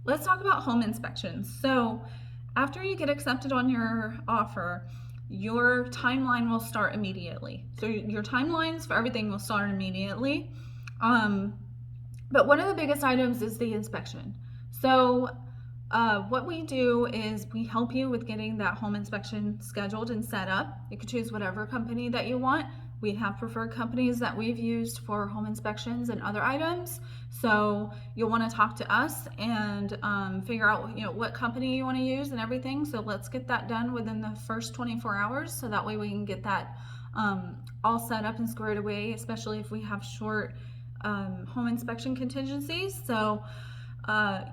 Let's talk about home inspections. So after you get accepted on your offer, your timeline will start immediately. So your timelines for everything will start immediately. Um, but one of the biggest items is the inspection. So what we do is we help you with getting that home inspection scheduled and set up. You can choose whatever company that you want. We have preferred companies that we've used for home inspections and other items. So you'll want to talk to us and figure out what company you want to use and everything. So let's get that done within the first 24 hours, so that way we can get that all set up and squared away, especially if we have short home inspection contingencies. So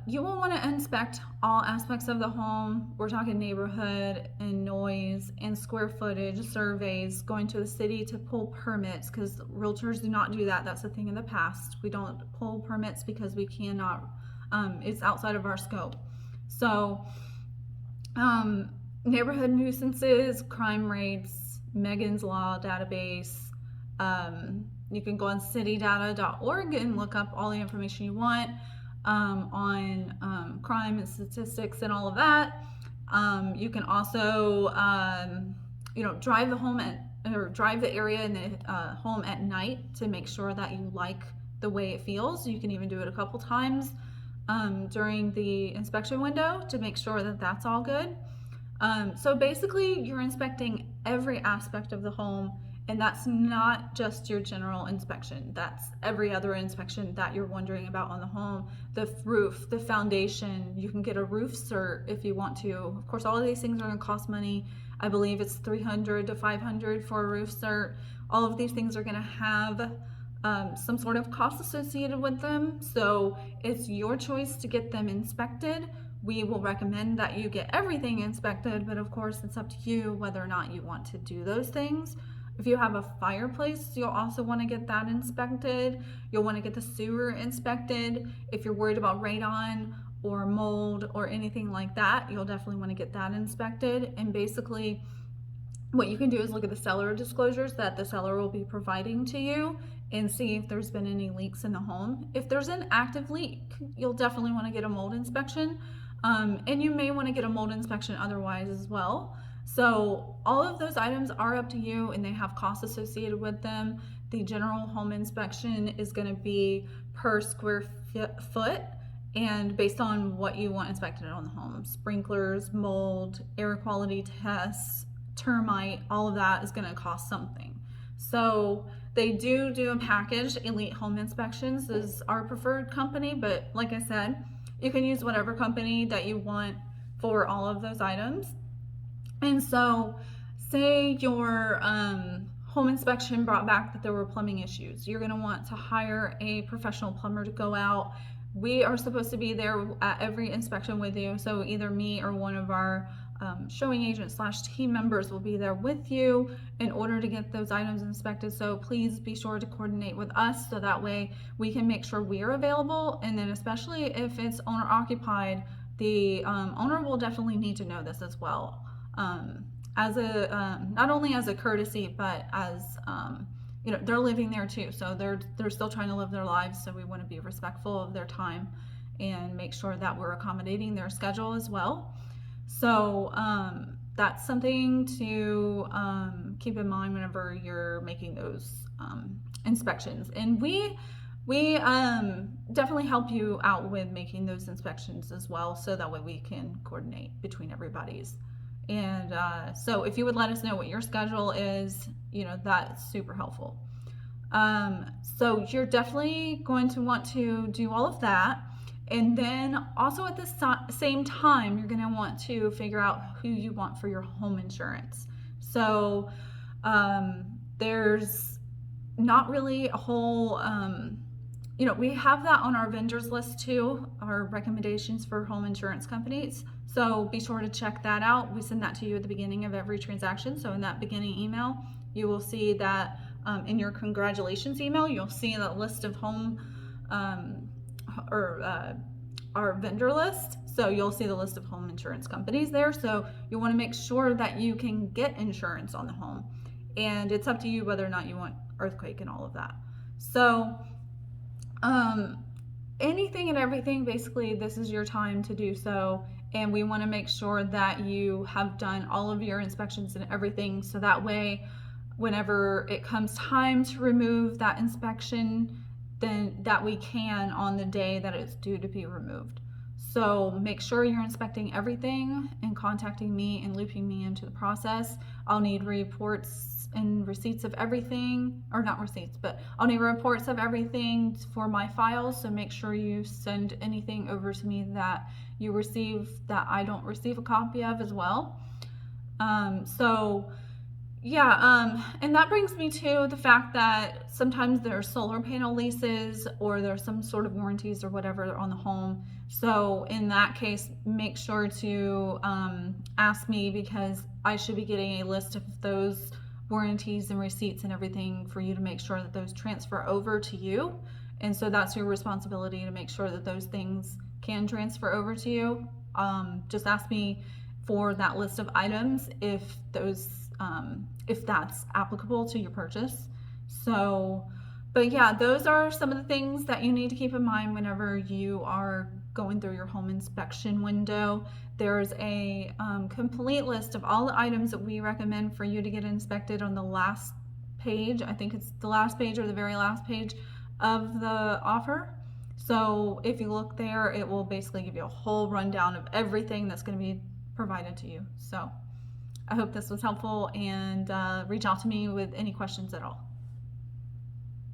you will want to inspect all aspects of the home. We're talking neighborhood and noise and square footage, surveys, going to the city to pull permits, because realtors do not do that. That's a thing in the past. We don't pull permits because we cannot, it's outside of our scope. So neighborhood nuisances, crime rates, Megan's Law database. You can go on citydata.org and look up all the information you want on crime and statistics and all of that. You can also, drive the home or drive the area in the home at night to make sure that you like the way it feels. You can even do it a couple times during the inspection window to make sure that that's all good. So basically, you're inspecting every aspect of the home, and that's not just your general inspection. That's every other inspection that you're wondering about on the home. The roof, the foundation, you can get a roof cert if you want to. Of course, all of these things are going to cost money. I believe it's $300 to $500 for a roof cert. All of these things are going to have some sort of cost associated with them. So it's your choice to get them inspected. We will recommend that you get everything inspected, but of course it's up to you whether or not you want to do those things. If you have a fireplace, you'll also want to get that inspected. You'll want to get the sewer inspected. If you're worried about radon or mold or anything like that, you'll definitely want to get that inspected. And basically, what you can do is look at the seller disclosures that the seller will be providing to you and see if there's been any leaks in the home. If there's an active leak, you'll definitely want to get a mold inspection. And you may want to get a mold inspection otherwise as well. So all of those items are up to you, and they have costs associated with them. The general home inspection is going to be per square foot and based on what you want inspected on the home. Sprinklers, mold, air quality tests, termite, all of that is going to cost something. So they do a package. Elite Home Inspections is our preferred company, but like I said, you can use whatever company that you want for all of those items. And so say your home inspection brought back that there were plumbing issues. You're going to want to hire a professional plumber to go out. We are supposed to be there at every inspection with you. So either me or one of our showing agents / team members will be there with you in order to get those items inspected. So please be sure to coordinate with us, so that way we can make sure we are available. And then especially if it's owner occupied, the owner will definitely need to know this as well. As a not only as a courtesy, but as they're living there too, so they're still trying to live their lives. So we want to be respectful of their time and make sure that we're accommodating their schedule as well. So that's something to keep in mind whenever you're making those inspections. And we definitely help you out with making those inspections as well, so that way we can coordinate between everybody's. And so if you would let us know what your schedule is, that's super helpful. So you're definitely going to want to do all of that. And then also at the same time, you're going to want to figure out who you want for your home insurance. So there's not really a whole, we have that on our vendors list too, our recommendations for home insurance companies. So be sure to check that out. We send that to you at the beginning of every transaction. So in that beginning email, you will see that in your congratulations email, you'll see that list of home our vendor list. So you'll see the list of home insurance companies there. So you want to make sure that you can get insurance on the home. And it's up to you whether or not you want earthquake and all of that. So anything and everything, basically, this is your time to do so. And we want to make sure that you have done all of your inspections and everything, so that way, whenever it comes time to remove that inspection, then that we can on the day that it's due to be removed. So make sure you're inspecting everything and contacting me and looping me into the process. I'll need reports and receipts of everything, or not receipts, but I'll need reports of everything for my files. So make sure you send anything over to me that you receive that I don't receive a copy of as well. And that brings me to the fact that sometimes there are solar panel leases or there's some sort of warranties or whatever on the home. So in that case, make sure to ask me, because I should be getting a list of those warranties and receipts and everything for you to make sure that those transfer over to you. And so that's your responsibility to make sure that those things can transfer over to you. Just ask me for that list of items if that's applicable to your purchase. So, but yeah, those are some of the things that you need to keep in mind whenever you are going through your home inspection window. There's a complete list of all the items that we recommend for you to get inspected on the last page. I think it's the last page or the very last page of the offer. So if you look there, it will basically give you a whole rundown of everything that's going to be provided to you. So I hope this was helpful, and reach out to me with any questions at all.